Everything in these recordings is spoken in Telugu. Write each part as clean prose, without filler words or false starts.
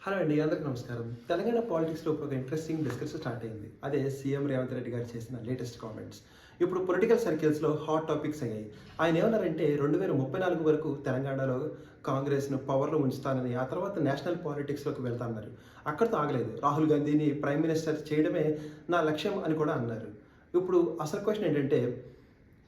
హలో అండి, అందరికీ నమస్కారం. తెలంగాణ పాలిటిక్స్‌లో ఇప్పుడు ఒక ఇంట్రెస్టింగ్ డిస్కషన్ స్టార్ట్ అయింది. అదే సీఎం రేవంత్ రెడ్డి గారు చేసిన లేటెస్ట్ కామెంట్స్. ఇప్పుడు పొలిటికల్ సర్కిల్స్‌లో హాట్ టాపిక్స్ అయ్యాయి. ఆయన ఏమన్నారంటే 2034 వరకు తెలంగాణలో కాంగ్రెస్‌ను పవర్‌లో ఉంచుతానని, ఆ తర్వాత నేషనల్ పాలిటిక్స్‌లోకి వెళ్తానన్నారు. అక్కడితో ఆగలేదు. రాహుల్ గాంధీని ప్రైమ్ మినిస్టర్ చేయడమే నా లక్ష్యం అని కూడా అన్నారు. ఇప్పుడు అసలు క్వెషన్ ఏంటంటే,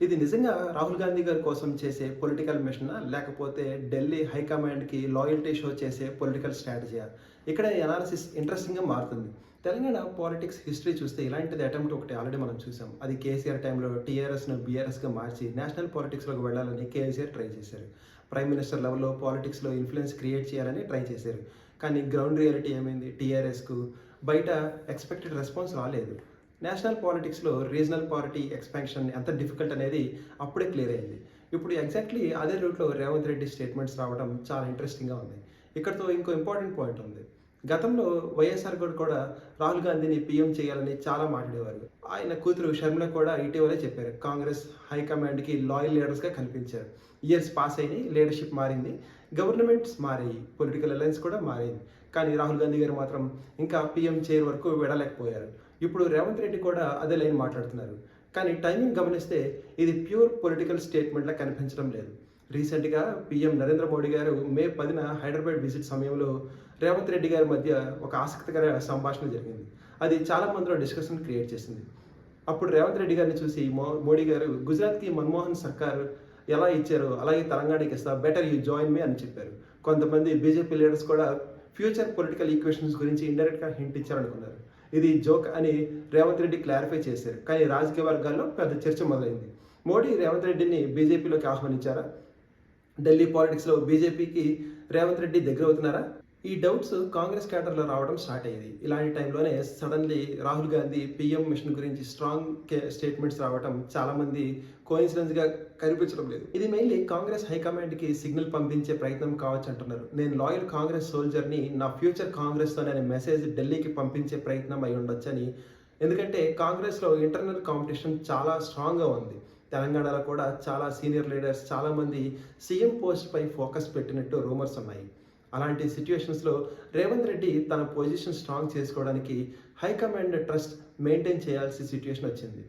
ఇది నిజంగా రాహుల్ గాంధీ గారి కోసం చేసే పొలిటికల్ మిషనా? లేకపోతే ఢిల్లీ హైకమాండ్‌కి లాయల్టీ షో చేసే పొలిటికల్ స్ట్రాటజీయా? ఇక్కడ అనాలిసిస్ ఇంట్రెస్టింగ్‌గా మారుతుంది. తెలంగాణ పాలిటిక్స్ హిస్టరీ చూస్తే ఇలాంటిది అటెంప్ట్ ఒకటి ఆల్రెడీ మనం చూసాం. అది కేసీఆర్ టైంలో టీఆర్ఎస్‌ను బీఆర్ఎస్‌గా మార్చి నేషనల్ పాలిటిక్స్‌లోకి వెళ్ళాలని కేసీఆర్ ట్రై చేశారు. ప్రైమ్ మినిస్టర్ లెవెల్‌లో పాలిటిక్స్‌లో ఇన్‌ఫ్లూయెన్స్ క్రియేట్ చేయాలని ట్రై చేశారు. కానీ గ్రౌండ్ రియాలిటీ ఏమైంది? టీఆర్ఎస్‌కు బయట ఎక్స్‌పెక్టెడ్ రెస్పాన్స్ రాలేదు. నేషనల్ పాలిటిక్స్‌లో రీజనల్ పార్టీ ఎక్స్పాన్షన్ ఎంత డిఫికల్ట్ అనేది అప్పుడే క్లియర్ అయింది. ఇప్పుడు ఎగ్జాక్ట్‌లీ అదే రూట్‌లో రేవంత్ రెడ్డి స్టేట్మెంట్స్ రావడం చాలా ఇంట్రెస్టింగ్‌గా ఉంది. ఇక్కడితో ఇంకో ఇంపార్టెంట్ పాయింట్ ఉంది. గతంలో వైఎస్ఆర్ గారు కూడా రాహుల్ గాంధీని పీఎం చేయాలని చాలా మాట్లాడేవారు. ఆయన కూతురు షర్మిల కూడా ఇటీవలే చెప్పారు. కాంగ్రెస్ హైకమాండ్‌కి లాయల్ లీడర్స్‌గా కనిపించారు. ఇయర్స్ పాస్ అయినాయి, లీడర్‌షిప్ మారింది, గవర్నమెంట్స్ మారాయి, పొలిటికల్ అలయన్స్ కూడా మారింది. కానీ రాహుల్ గాంధీ గారు మాత్రం ఇంకా పీఎం చైర్ వరకు వెళ్ళలేకపోయారు. ఇప్పుడు రేవంత్ రెడ్డి కూడా అదే లైన్ మాట్లాడుతున్నారు. కానీ టైమింగ్ గమనిస్తే ఇది ప్యూర్ పొలిటికల్ స్టేట్మెంట్‌లా కనిపించడం లేదు. రీసెంట్‌గా పీఎం నరేంద్ర మోడీ గారు మే 10న హైదరాబాద్ విజిట్ సమయంలో రేవంత్ రెడ్డి గారి మధ్య ఒక ఆసక్తికర సంభాషణ జరిగింది. అది చాలా మందిలో డిస్కషన్ క్రియేట్ చేసింది. అప్పుడు రేవంత్ రెడ్డి గారిని చూసి మోడీ గారు గుజరాత్‌కి మన్మోహన్ సర్కార్ ఎలా ఇచ్చారో అలాగే తెలంగాణకి ఇస్తా, బెటర్ యూ జాయిన్ మీ అని చెప్పారు. కొంతమంది బీజేపీ లీడర్స్ కూడా ఫ్యూచర్ పొలిటికల్ ఈక్వేషన్స్ గురించి ఇండైరెక్ట్‌గా హింట్ ఇచ్చారనుకున్నారు. ఇది జోక్ అని రేవంత్ రెడ్డి క్లారిఫై చేశారు. కానీ రాజకీయ వర్గాల్లో పెద్ద చర్చ మొదలైంది. మోడీ రేవంత్ రెడ్డిని బీజేపీలోకి ఆహ్వానించారా? ఢిల్లీ పాలిటిక్స్‌లో బీజేపీకి రేవంత్ రెడ్డి దగ్గరవుతున్నారా? ఈ డౌట్స్ కాంగ్రెస్ క్యాడర్‌లో రావడం స్టార్ట్ అయ్యేది. ఇలాంటి టైంలోనే suddenly Rahul Gandhi PM mission గురించి స్ట్రాంగ్ స్టేట్మెంట్స్ రావడం చాలామంది కోయిన్సిడెన్స్‌గా కనిపించడం లేదు. ఇది మెయిన్‌లీ కాంగ్రెస్ హైకమాండ్‌కి సిగ్నల్ పంపించే ప్రయత్నం కావచ్చు అంటున్నారు. నేను లాయల్ కాంగ్రెస్ సోల్జర్‌ని, నా ఫ్యూచర్ కాంగ్రెస్‌తోనే అనే మెసేజ్ ఢిల్లీకి పంపించే ప్రయత్నం అయి ఉండొచ్చని. ఎందుకంటే కాంగ్రెస్‌లో ఇంటర్నల్ కాంపిటీషన్ చాలా స్ట్రాంగ్‌గా ఉంది. తెలంగాణలో కూడా చాలా సీనియర్ లీడర్స్ చాలామంది సీఎం పోస్ట్‌పై ఫోకస్ పెట్టినట్టు రూమర్స్ ఉన్నాయి. అలాంటి సిట్యుయేషన్స్‌లో రేవంత్ రెడ్డి తన పొజిషన్ స్ట్రాంగ్ చేసుకోవడానికి హైకమాండ్ ట్రస్ట్ మెయింటైన్ చేయాల్సిన సిట్యుయేషన్ వచ్చింది.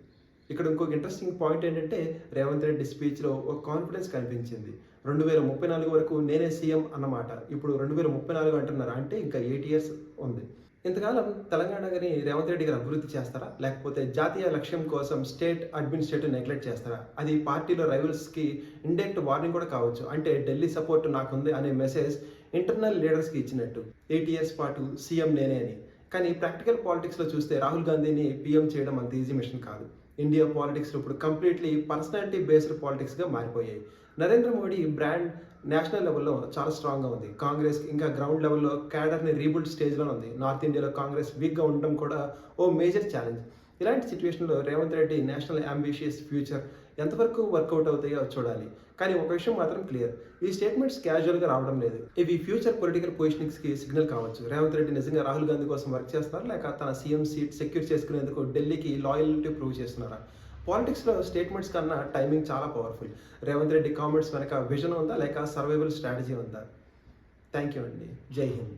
ఇక్కడ ఇంకొక ఇంట్రెస్టింగ్ పాయింట్ ఏంటంటే రేవంత్ రెడ్డి స్పీచ్‌లో ఒక కాన్ఫిడెన్స్ కనిపించింది. 2034 వరకు నేనే సీఎం అన్నమాట. ఇప్పుడు 2034 అంటున్నారు. అంటే ఇంకా 8 ఇయర్స్ ఉంది. ఇంతకాలం తెలంగాణని రేవంత్ రెడ్డి గారు అభివృద్ధి చేస్తారా? లేకపోతే జాతీయ లక్ష్యం కోసం స్టేట్ అడ్మినిస్ట్రేటివ్ నెగ్లెక్ట్ చేస్తారా? అది పార్టీలో రైవల్స్‌కి ఇండైరెక్ట్ వార్నింగ్ కూడా కావచ్చు. అంటే ఢిల్లీ సపోర్ట్ నాకుంది అనే మెసేజ్ ఇంటర్నల్ లీడర్స్‌కి ఇచ్చినట్టు. 8 ఇయర్స్ పాటు సీఎం నేనే అని. కానీ ప్రాక్టికల్ పాలిటిక్స్‌లో చూస్తే రాహుల్ గాంధీని పీఎం చేయడం అంత ఈజీ మిషన్ కాదు. ఇండియా పాలిటిక్స్‌లో ఇప్పుడు కంప్లీట్‌లీ పర్సనాలిటీ బేస్డ్ పాలిటిక్స్‌గా మారిపోయాయి. నరేంద్ర మోడీ బ్రాండ్ నేషనల్ లెవెల్‌లో చాలా స్ట్రాంగ్‌గా ఉంది. కాంగ్రెస్ ఇంకా గ్రౌండ్ లెవెల్‌లో క్యాడర్‌ని రీబిల్డ్ స్టేజ్‌లోనే ఉంది. నార్త్ ఇండియాలో కాంగ్రెస్ వీక్‌గా ఉండడం కూడా ఓ మేజర్ ఛాలెంజ్. ఇలాంటి సిట్యుయేషన్‌లో Revanth Reddy national ambitious future ఎంతవరకు వర్కౌట్ అవుతాయో చూడాలి. కానీ ఒక విషయం మాత్రం క్లియర్. ఈ స్టేట్మెంట్స్ క్యాజువల్‌గా రావడం లేదు. ఇవి ఫ్యూచర్ పొలిటికల్ పొజిషనింగ్స్‌కి సిగ్నల్ కావచ్చు. రేవంత్ రెడ్డి నిజంగా రాహుల్ గాంధీ కోసం వర్క్ చేస్తున్నారా? లేక తన సీఎం సీట్ సెక్యూర్ చేసుకునేందుకు ఢిల్లీకి లాయల్టీ ప్రూవ్ చేస్తున్నారా? పాలిటిక్స్‌లో స్టేట్మెంట్స్ కన్నా టైమింగ్ చాలా పవర్ఫుల్. రేవంత్ రెడ్డి కామెంట్స్ వెనక విజన్ ఉందా? లేక సర్వైవల్ స్ట్రాటజీ ఉందా? థ్యాంక్ యూ అండి. జై హింద్.